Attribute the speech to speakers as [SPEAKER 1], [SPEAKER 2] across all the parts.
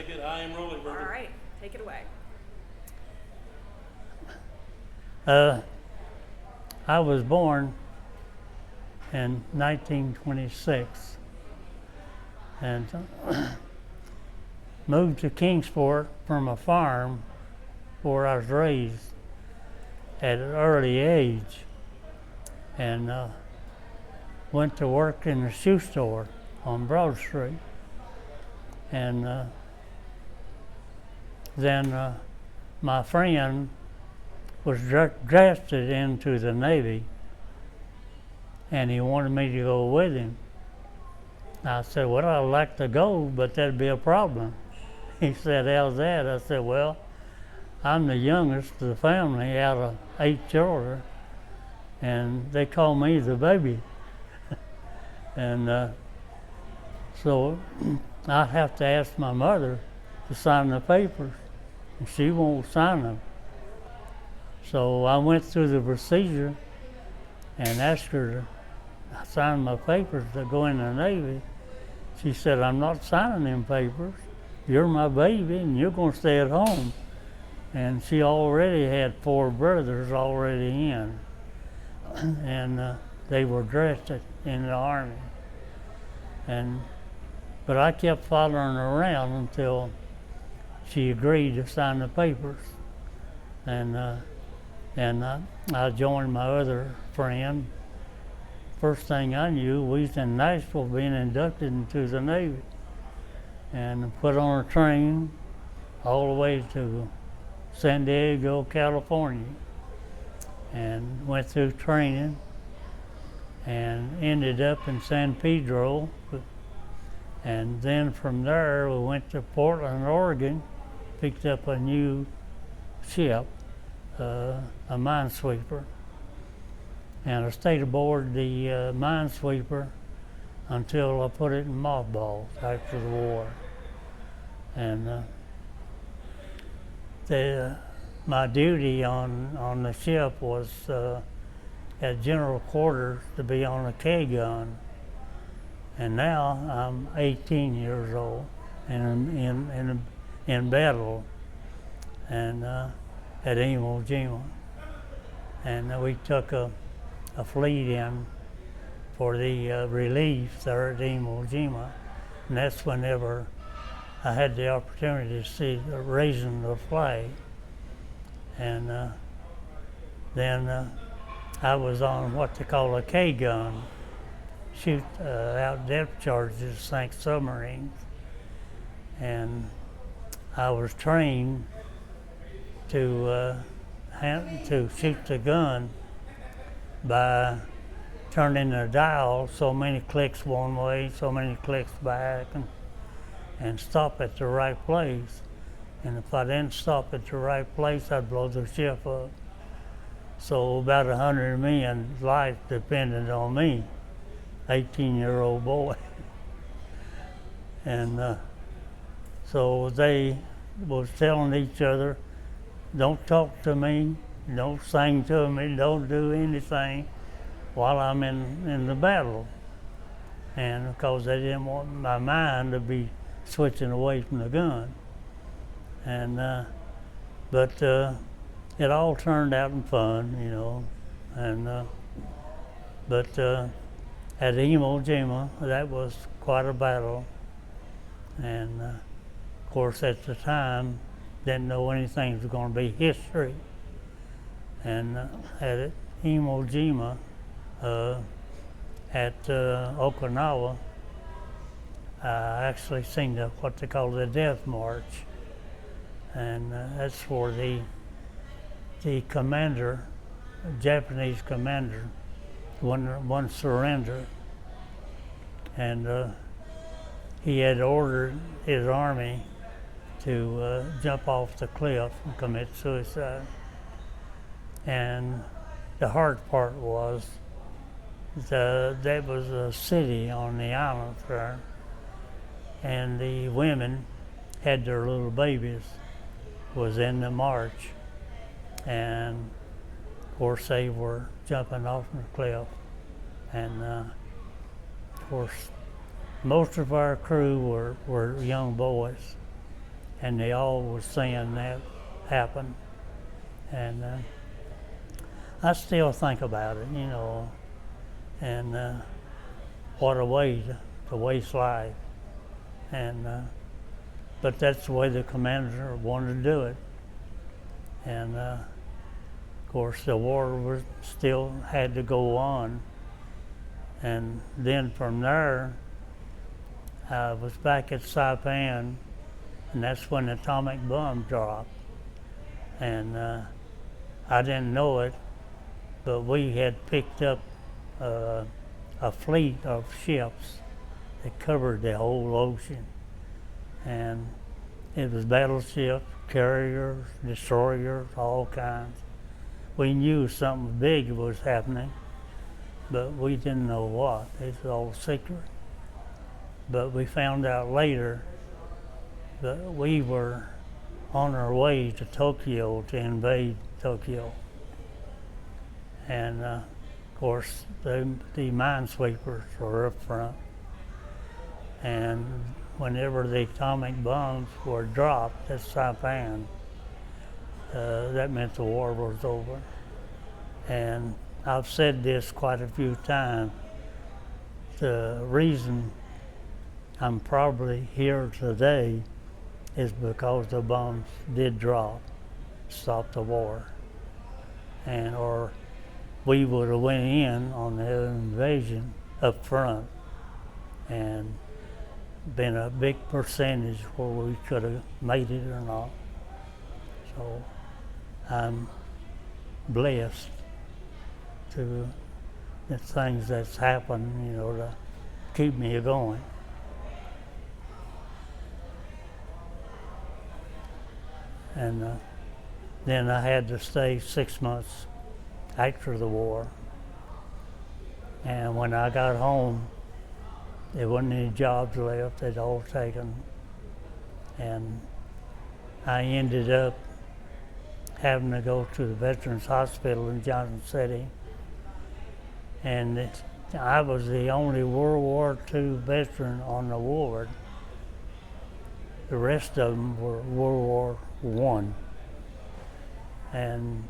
[SPEAKER 1] Take it. I am rolling,
[SPEAKER 2] All
[SPEAKER 1] Virgil.
[SPEAKER 2] right, take it away.
[SPEAKER 3] I was born in 1926 and moved to Kingsport from a farm where I was raised at an early age, and went to work in the shoe store on Broad Street. And then my friend was drafted into the Navy, and he wanted me to go with him. I said, well, I'd like to go, but that'd be a problem. He said, how's that? I said, well, I'm the youngest of the family out of 8 children, and they call me the baby. And so I have to ask my mother to sign the papers, and she won't sign them. So I went through the procedure and asked her to sign my papers to go in the Navy. She said, I'm not signing them papers. You're my baby and you're going to stay at home. And she already had 4 brothers already in. And they were drafted in the Army. But I kept following her around until she agreed to sign the papers. And I joined my other friend. First thing I knew, we was in Nashville being inducted into the Navy, and put on a train all the way to San Diego, California, and went through training and ended up in San Pedro. And then from there we went to Portland, Oregon, picked up a new ship, a minesweeper, and I stayed aboard the minesweeper until I put it in mothballs after the war. And my duty on the ship was at general quarters to be on a K gun. And now I'm 18 years old and I'm in battle and at Iwo Jima. And we took a fleet in for the relief there at Iwo Jima. And that's whenever I had the opportunity to see the raising the flag. And then I was on what they call a K gun, shoot out depth charges, sank submarines. And I was trained to shoot the gun by turning the dial so many clicks one way, so many clicks back, and stop at the right place. And if I didn't stop at the right place, I'd blow the ship up. So about 100 men's life depended on me, 18-year-old boy. And so they was telling each other, don't talk to me, don't sing to me, don't do anything while I'm in the battle. And because they didn't want my mind to be switching away from the gun. And but it all turned out in fun, you know. And but at Iwo Jima, that was quite a battle. And of course, at the time, didn't know anything was going to be history. And at Iwo Jima, at Okinawa, I actually seen what they call the Death March. And that's for the commander, Japanese commander, one surrendered. And he had ordered his army to jump off the cliff and commit suicide. And the hard part was that was a city on the island there, and the women had their little babies, was in the march, and of course they were jumping off the cliff. And of course most of our crew were young boys, and they all were saying that happened. And I still think about it, you know, and what a way to waste life. And but that's the way the commander wanted to do it. And of course, the war was still had to go on. And then from there, I was back at Saipan, and that's when the atomic bomb dropped. And I didn't know it, but we had picked up a fleet of ships that covered the whole ocean. And it was battleships, carriers, destroyers, all kinds. We knew something big was happening, but we didn't know what. It was all secret. But we found out later that we were on our way to Tokyo to invade Tokyo. And of course, the minesweepers were up front. And whenever the atomic bombs were dropped at Saipan, that meant the war was over. And I've said this quite a few times. The reason I'm probably here today is because the bombs did drop, stopped the war. And or we would have went in on the invasion up front and been a big percentage where we could have made it or not. So I'm blessed to the things that's happened, you know, to keep me going. And then I had to stay 6 months after the war. And when I got home, there wasn't any jobs left, they'd all taken. And I ended up having to go to the Veterans Hospital in Johnson City. And I was the only World War II veteran on the ward. The rest of them were World War I. And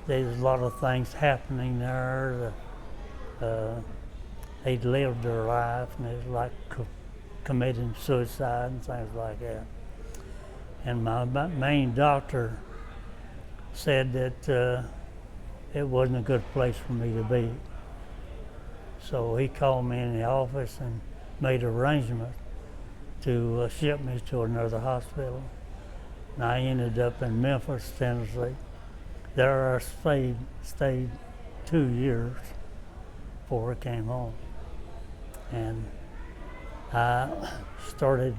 [SPEAKER 3] there's a lot of things happening there. They'd lived their life, and it was like committing suicide and things like that. And my main doctor said that it wasn't a good place for me to be. So he called me in the office and made arrangements to ship me to another hospital. And I ended up in Memphis, Tennessee. There I stayed 2 years before I came home. And I started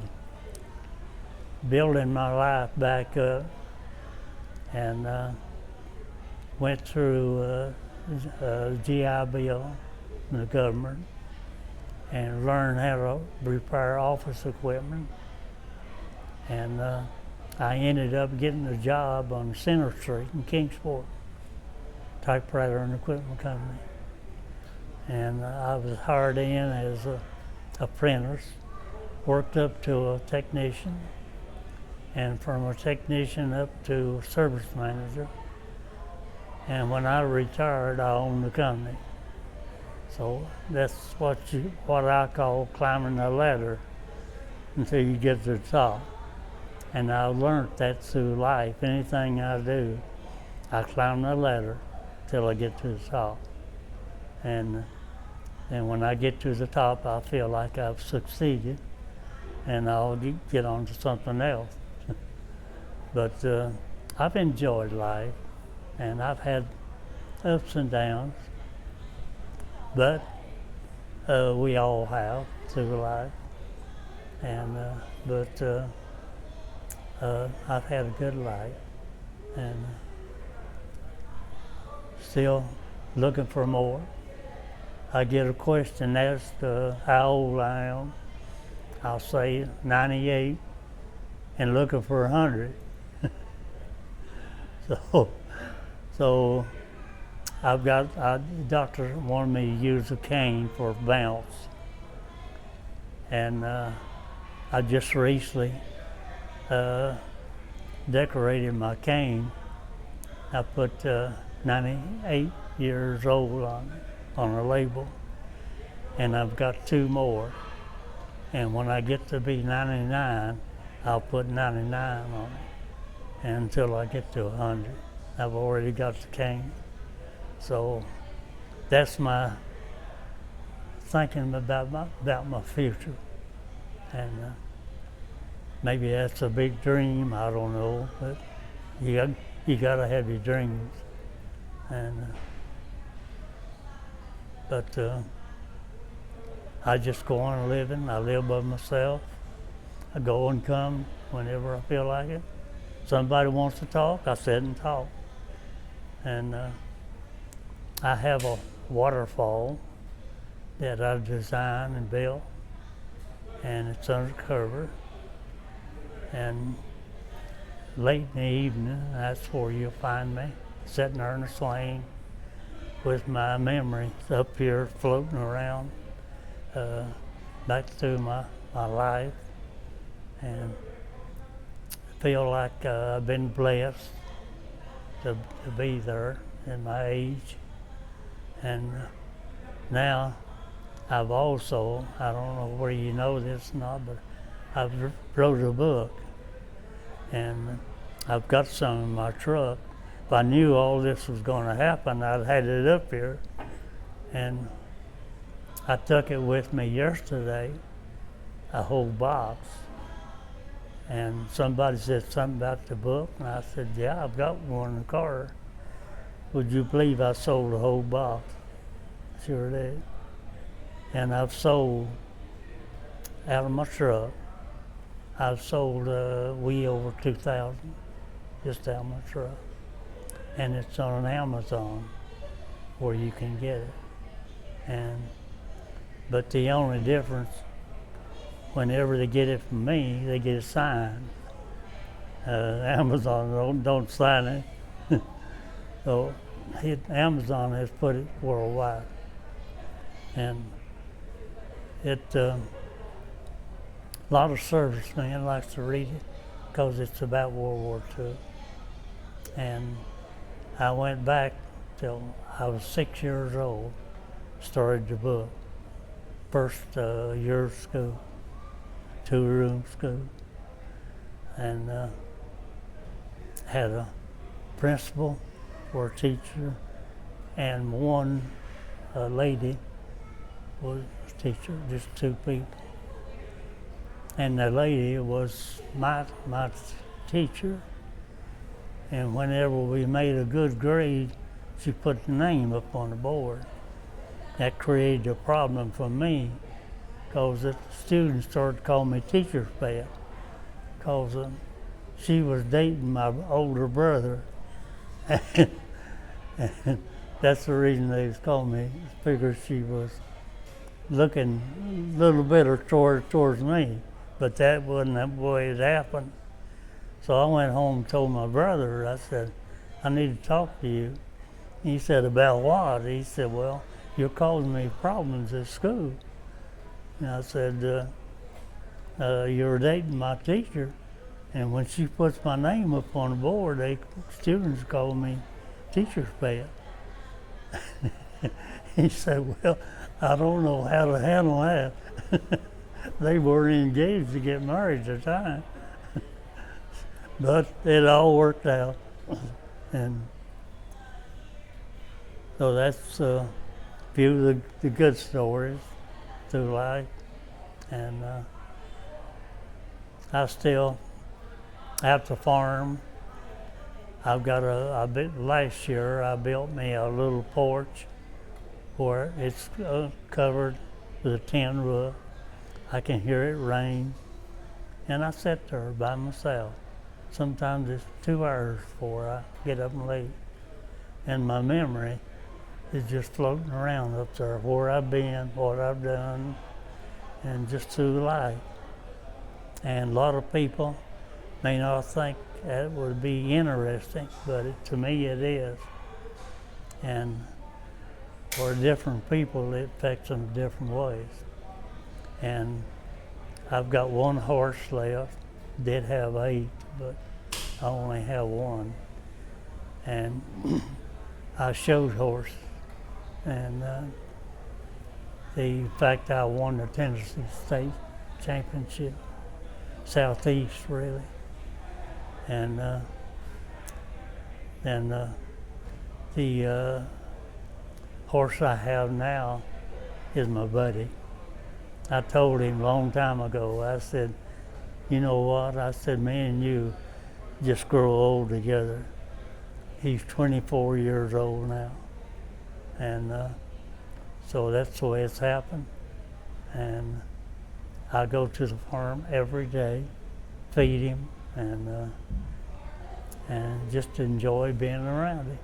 [SPEAKER 3] building my life back up and went through GI Bill from the government and learned how to repair office equipment. And I ended up getting a job on Center Street in Kingsport, typewriter and equipment company. And I was hired in as an apprentice, worked up to a technician, and from a technician up to service manager. And when I retired, I owned the company. So that's what I call climbing the ladder until you get to the top. And I learned that through life. Anything I do, I climb the ladder till I get to the top. And when I get to the top, I feel like I've succeeded, and I'll get on to something else. But I've enjoyed life, and I've had ups and downs, but we all have through life. And I've had a good life, and still looking for more. I get a question asked how old I am. I'll say 98 and looking for 100. So the doctor wanted me to use a cane for bounce. And I just recently uh, decorated my cane. I put 98 years old on a label, and I've got 2 more. And when I get to be 99, I'll put 99 on it, and until I get to 100. I've already got the cane. So that's my thinking about my future. And maybe that's a big dream, I don't know, but you gotta have your dreams. And but I just go on living. I live by myself. I go and come whenever I feel like it. Somebody wants to talk, I sit and talk. And I have a waterfall that I designed and built, and it's undercover. And late in the evening, that's where you'll find me, sitting there in a swing with my memories up here floating around back through my life. And I feel like I've been blessed to be there in my age. And now I've also, I don't know where you know this or not, but I've wrote a book, and I've got some in my truck. If I knew all this was going to happen, I'd had it up here. And I took it with me yesterday, a whole box. And somebody said something about the book, and I said, yeah, I've got one in the car. Would you believe I sold a whole box? Sure did. And I've sold, out of my truck, I've sold way over 2,000 just out of my truck. And it's on Amazon where you can get it. But the only difference, whenever they get it from me, they get it signed. Amazon don't sign it. So Amazon has put it worldwide. And a lot of servicemen like to read it because it's about World War II. And I went back till I was 6 years old, started the book. First year of school, 2-room school, and had a principal or a teacher, and one lady was a teacher, just 2 people. And the lady was my teacher, and whenever we made a good grade, she put the name up on the board. That created a problem for me, because the students started calling me teacher's pet, because she was dating my older brother. And that's the reason they was calling me, because she was looking a little better towards me, but that wasn't the way it happened. So I went home and told my brother, I said, I need to talk to you. He said, about what? He said, well, you're causing me problems at school. And I said, you're dating my teacher, and when she puts my name up on the board, students call me teacher's pet. He said, well, I don't know how to handle that. They were engaged to get married at the time. But it all worked out. And so that's a few of the good stories through life. And I still have to farm. I've got last year I built me a little porch where it's covered with a tin roof. I can hear it rain, and I sit there by myself. Sometimes it's 2 hours before I get up and leave. And my memory is just floating around up there, where I've been, what I've done, and just through life. And a lot of people may not think that would be interesting, but to me it is. And for different people, it affects them different ways. And I've got 1 horse left, did have 8, but I only have 1. And I showed horse, and the fact I won the Tennessee State Championship, Southeast really, and then the horse I have now is my buddy. I told him a long time ago, I said, you know what, I said, me and you just grow old together. He's 24 years old now, and so that's the way it's happened. And I go to the farm every day, feed him, and just enjoy being around him.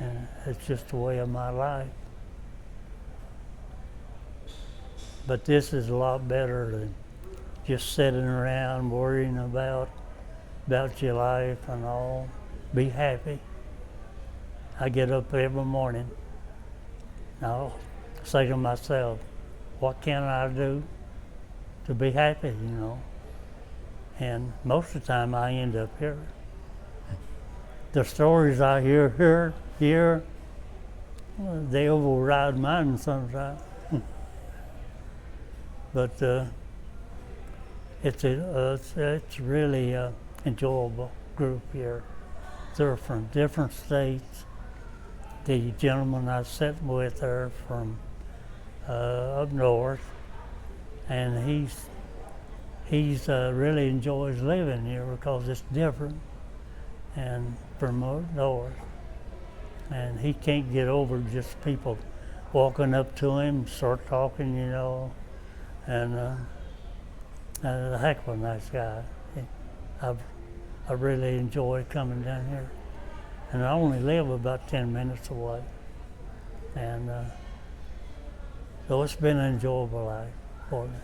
[SPEAKER 3] And it's just the way of my life. But this is a lot better than just sitting around worrying about your life and all. Be happy. I get up every morning. I'll say to myself, what can I do to be happy, you know? And most of the time I end up here. The stories I hear here, they override mine sometimes. But it's really enjoyable group here. They're from different states. The gentleman I sat with are from up north, and he's really enjoys living here because it's different, and from up north, and he can't get over just people walking up to him, start talking, you know, and a heck of a nice guy. I really enjoy coming down here, and I only live about 10 minutes away, and so it's been an enjoyable life for me.